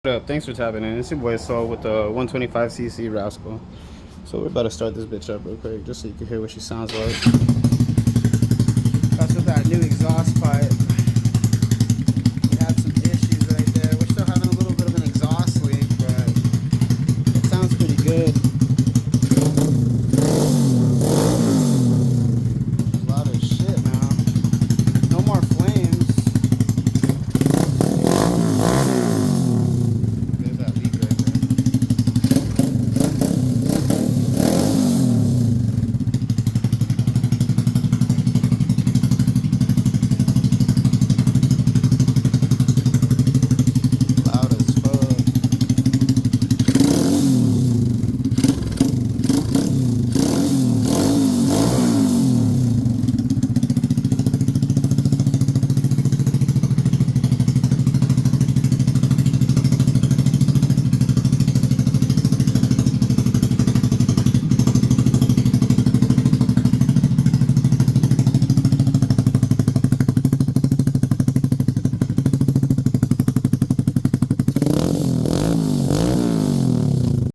What up? Thanks for tapping in. It's your boy Saul with the 125cc Razkull. So we're about to start this bitch up real quick, just so you can hear what she sounds like. That's with that new exhaust pipe. We had some issues right there. We're still having a little bit of an exhaust leak, but it sounds pretty good.